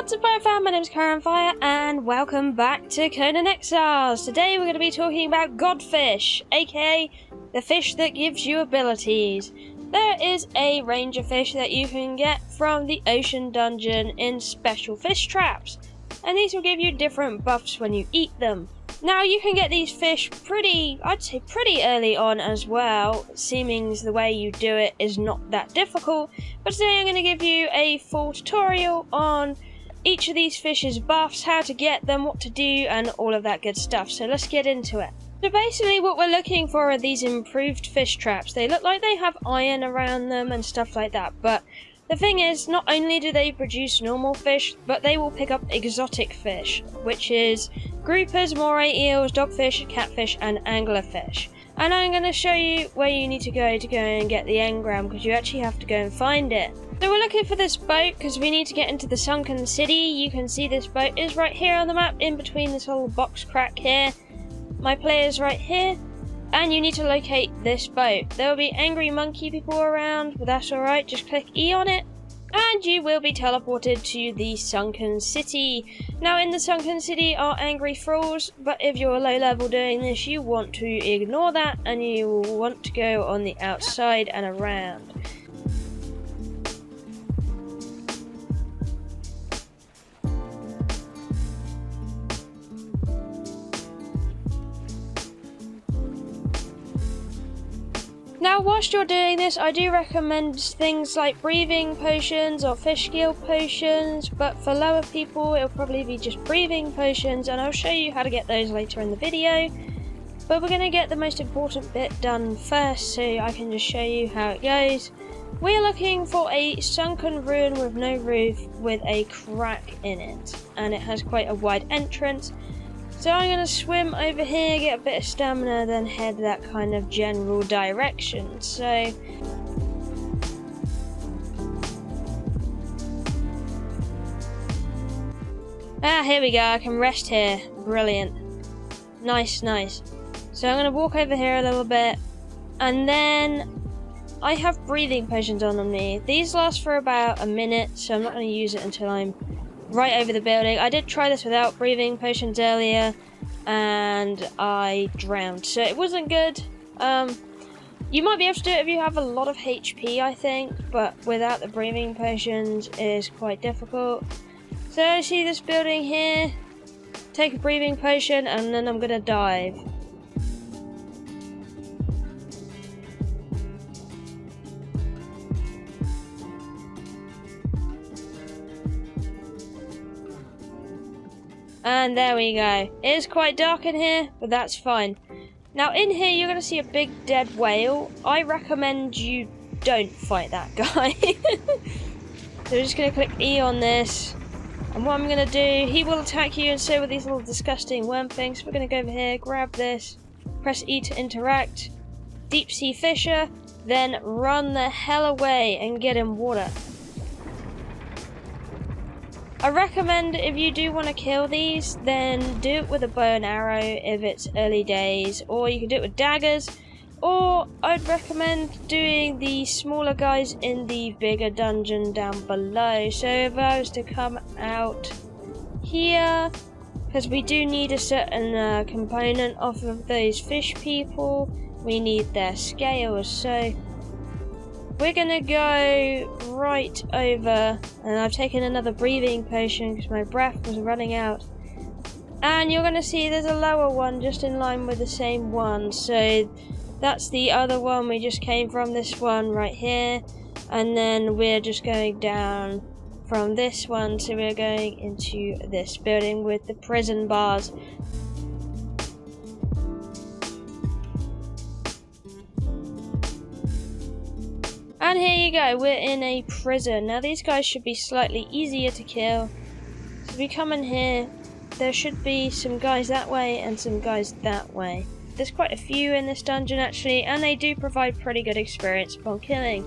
What's up, fam? My name's Kiahonfire, and welcome back to Conan Exiles. Today we're going to be talking about Godfish, aka the fish that gives you abilities. There is a range of fish that you can get from the ocean dungeon in special fish traps, and these will give you different buffs when you eat them. Now you can get these fish pretty early on as well, seeming the way you do it is not that difficult, but today I'm going to give you a full tutorial on each of these fish's buffs, how to get them, what to do, and all of that good stuff. So let's get into it. So basically what we're looking for are these improved fish traps. They look like they have iron around them and stuff like that, but the thing is, not only do they produce normal fish, but they will pick up exotic fish, which is groupers, moray eels, dogfish, catfish, and anglerfish. And I'm going to show you where you need to go and get the engram, because you actually have to go and find it. So we're looking for this boat because we need to get into the sunken city. You can see this boat is right here on the map, in between this little box crack here. My player's right here, and you need to locate this boat. There will be angry monkey people around, but that's alright, just click E on it, and you will be teleported to the sunken city. Now in the sunken city are angry thralls, but if you're low level doing this, you want to ignore that, and you will want to go on the outside and around. Now whilst you're doing this, I do recommend things like breathing potions or fish skill potions, but for lower people it'll probably be just breathing potions, and I'll show you how to get those later in the video. But we're going to get the most important bit done first, so I can just show you how it goes. We're looking for a sunken ruin with no roof with a crack in it, and it has quite a wide entrance. So I'm going to swim over here, get a bit of stamina, then head that kind of general direction. So here we go, I can rest here. Brilliant. Nice. So I'm going to walk over here a little bit, and then I have breathing potions on me. These last for about a minute, so I'm not going to use it until I'm right over the building. I did try this without breathing potions earlier, and I drowned, so it wasn't good. You might be able to do it if you have a lot of HP, I think, but without the breathing potions it is quite difficult. So I see this building here, take a breathing potion, and then I'm gonna dive. And there we go. It is quite dark in here, but that's fine. Now in here you're going to see a big dead whale. I recommend you don't fight that guy. So we're just going to click E on this. And what I'm going to do, he will attack you, and so will these little disgusting worm things. We're going to go over here, grab this, press E to interact, deep sea fisher, then run the hell away and get in water. I recommend if you do want to kill these, then do it with a bow and arrow if it's early days, or you can do it with daggers, or I'd recommend doing the smaller guys in the bigger dungeon down below. So if I was to come out here, because we do need a certain component off of those fish people, we need their scales, so we're gonna go right over, and I've taken another breathing potion because my breath was running out. And you're gonna see there's a lower one just in line with the same one. So that's the other one we just came from, this one right here. And then we're just going down from this one, so we're going into this building with the prison bars. And here you go, we're in a prison. Now these guys should be slightly easier to kill. So we come in here, there should be some guys that way and some guys that way. There's quite a few in this dungeon actually, and they do provide pretty good experience upon killing.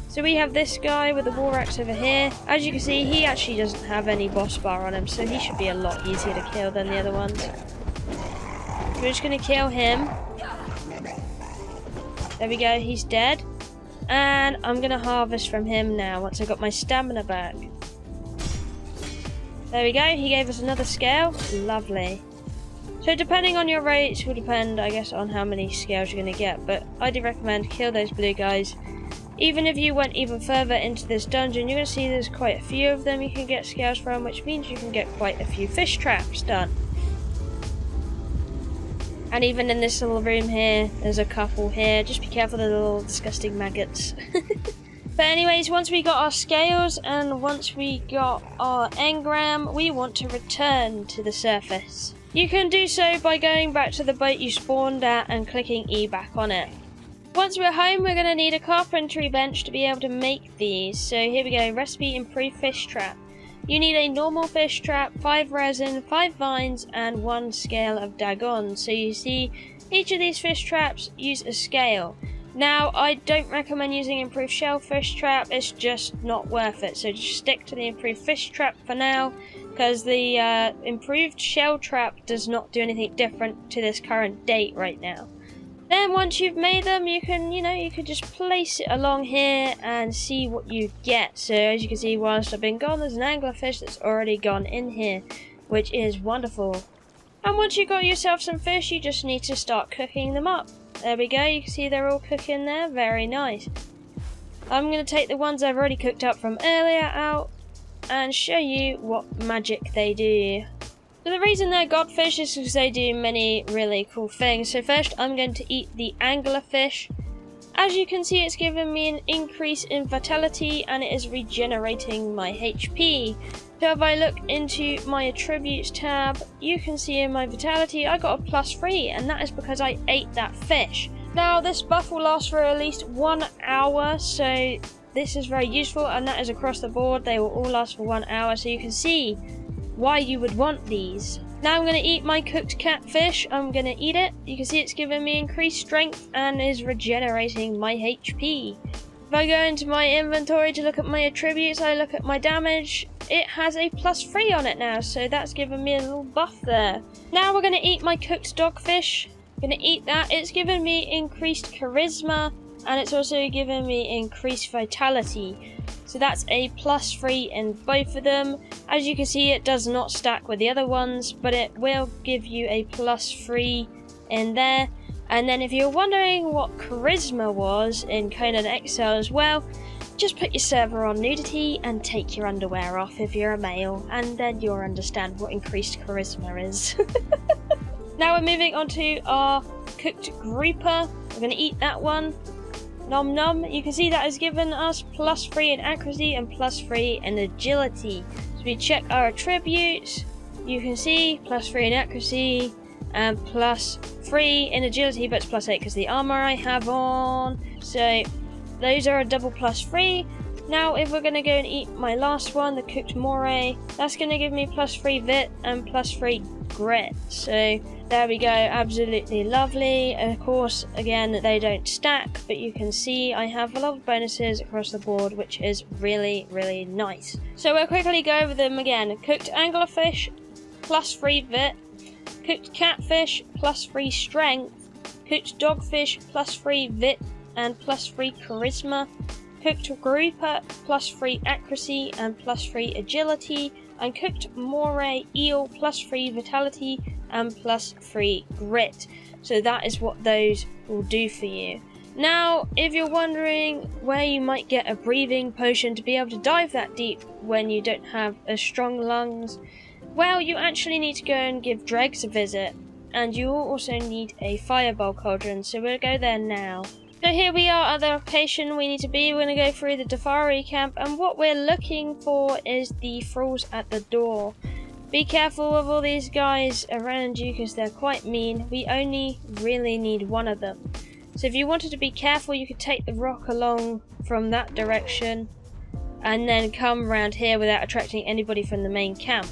So we have this guy with the war axe over here. As you can see, he actually doesn't have any boss bar on him, so he should be a lot easier to kill than the other ones. So we're just going to kill him. There we go, he's dead. And I'm going to harvest from him now once I got my stamina back. There we go, he gave us another scale. Lovely. So depending on your rates will depend, I guess, on how many scales you're going to get, but I do recommend kill those blue guys. Even if you went even further into this dungeon, you're going to see there's quite a few of them you can get scales from, which means you can get quite a few fish traps done. And even in this little room here, there's a couple here. Just be careful of the little disgusting maggots. But anyways, once we got our scales and once we got our engram, we want to return to the surface. You can do so by going back to the boat you spawned at and clicking E back on it. Once we're home, we're going to need a carpentry bench to be able to make these. So here we go, recipe improved fish trap. You need a normal fish trap, 5 resin, 5 vines, and 1 scale of dagon. So you see, each of these fish traps use a scale. Now, I don't recommend using improved shellfish trap, it's just not worth it. So just stick to the improved fish trap for now, because the improved shell trap does not do anything different to this current date right now. Then once you've made them, you can just place it along here and see what you get. So as you can see, whilst I've been gone, there's an anglerfish that's already gone in here, which is wonderful. And once you've got yourself some fish, you just need to start cooking them up. There we go, you can see they're all cooking there, very nice. I'm going to take the ones I've already cooked up from earlier out and show you what magic they do. So the reason they're godfish is because they do many really cool things. So first I'm going to eat the anglerfish. As you can see, it's given me an increase in vitality and it is regenerating my HP. So if I look into my attributes tab, you can see in my vitality I got a +3, and that is because I ate that fish. Now this buff will last for at least 1 hour, so this is very useful, and that is across the board. They will all last for 1 hour, so you can see why you would want these. Now I'm going to eat my cooked catfish. I'm going to eat it. You can see it's giving me increased strength and is regenerating my HP. If I go into my inventory to look at my attributes, I look at my damage, it has a +3 on it now, so that's given me a little buff there. Now we're going to eat my cooked dogfish. I'm going to eat that. It's given me increased charisma and it's also given me increased vitality. So that's a +3 in both of them. As you can see, it does not stack with the other ones, but it will give you a +3 in there. And then if you're wondering what charisma was in Conan Exiles, well, just put your server on nudity and take your underwear off if you're a male, and then you'll understand what increased charisma is. Now we're moving on to our cooked grouper. We're going to eat that one. Nom nom. You can see that has given us +3 in accuracy and +3 in agility. So we check our attributes. You can see +3 in accuracy and +3 in agility, but it's +8 because the armor I have on. So those are a double +3. Now if we're going to go and eat my last one, the cooked moray, that's going to give me +3 vit and +3 grit. So there we go, absolutely lovely. Of course, again, they don't stack, but you can see I have a lot of bonuses across the board, which is really, really nice. So we'll quickly go over them again. Cooked anglerfish, +3 vit. Cooked catfish, +3 strength. Cooked dogfish, +3 vit and +3 charisma. Cooked grouper, +3 accuracy and +3 agility. And cooked moray eel, +3 vitality and +3 grit. So that is what those will do for you. Now, if you're wondering where you might get a breathing potion to be able to dive that deep when you don't have as strong lungs, well, you actually need to go and give Dregs a visit, and you will also need a fireball cauldron, so we'll go there now. So here we are at the location we need to be. We're going to go through the Dafari camp, and what we're looking for is the thralls at the door. Be careful of all these guys around you because they're quite mean. We only really need one of them. So if you wanted to be careful, you could take the rock along from that direction and then come around here without attracting anybody from the main camp.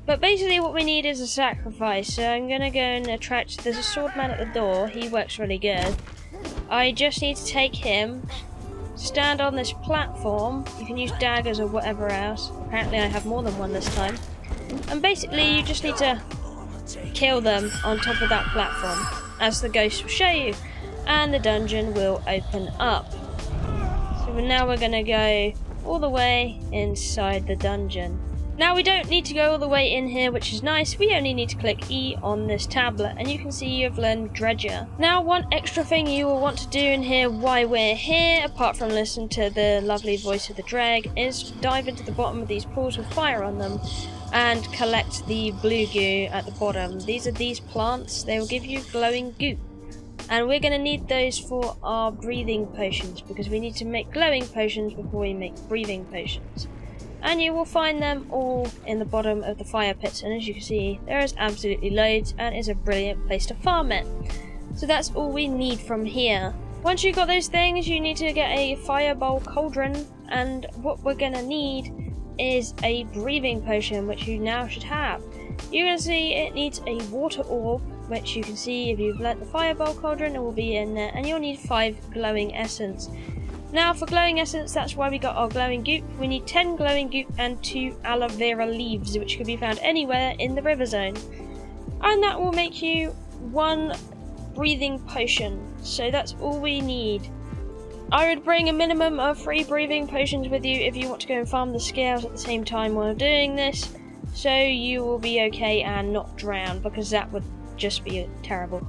But basically what we need is a sacrifice. So I'm going to go and attract, there's a swordman at the door, he works really good. I just need to take him, stand on this platform. You can use daggers or whatever else. Apparently I have more than one this time. And basically you just need to kill them on top of that platform, as the ghost will show you. And the dungeon will open up. So now we're going to go all the way inside the dungeon. Now we don't need to go all the way in here, which is nice. We only need to click E on this tablet and you can see you've learned Dredger. Now one extra thing you will want to do in here while we're here, apart from listening to the lovely voice of the Dreg, is dive into the bottom of these pools with fire on them and collect the blue goo at the bottom. These are these plants. They will give you glowing goop. And we're going to need those for our breathing potions because we need to make glowing potions before we make breathing potions. And you will find them all in the bottom of the fire pits, and as you can see there is absolutely loads and is a brilliant place to farm it. So that's all we need from here. Once you've got those things, you need to get a fireball cauldron, and what we're going to need is a breathing potion, which you now should have. You're going to see it needs a water orb, which you can see if you've let the fireball cauldron, it will be in there, and you'll need 5 glowing essence. Now for glowing essence, that's why we got our glowing goop. We need 10 glowing goop and 2 aloe vera leaves, which can be found anywhere in the river zone. And that will make you 1 breathing potion. So that's all we need. I would bring a minimum of 3 breathing potions with you if you want to go and farm the scales at the same time while doing this. So you will be okay and not drown, because that would just be terrible.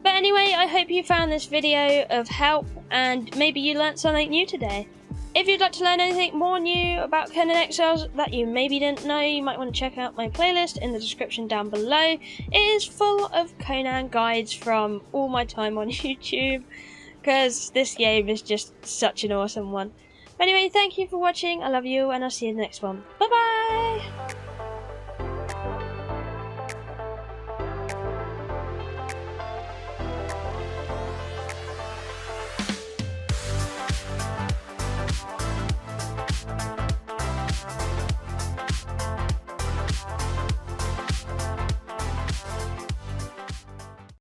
But anyway, I hope you found this video of help and maybe you learnt something new today. If you'd like to learn anything more new about Conan Exiles that you maybe didn't know, you might want to check out my playlist in the description down below. It is full of Conan guides from all my time on YouTube, because this game is just such an awesome one. But anyway, thank you for watching, I love you, and I'll see you in the next one. Bye bye!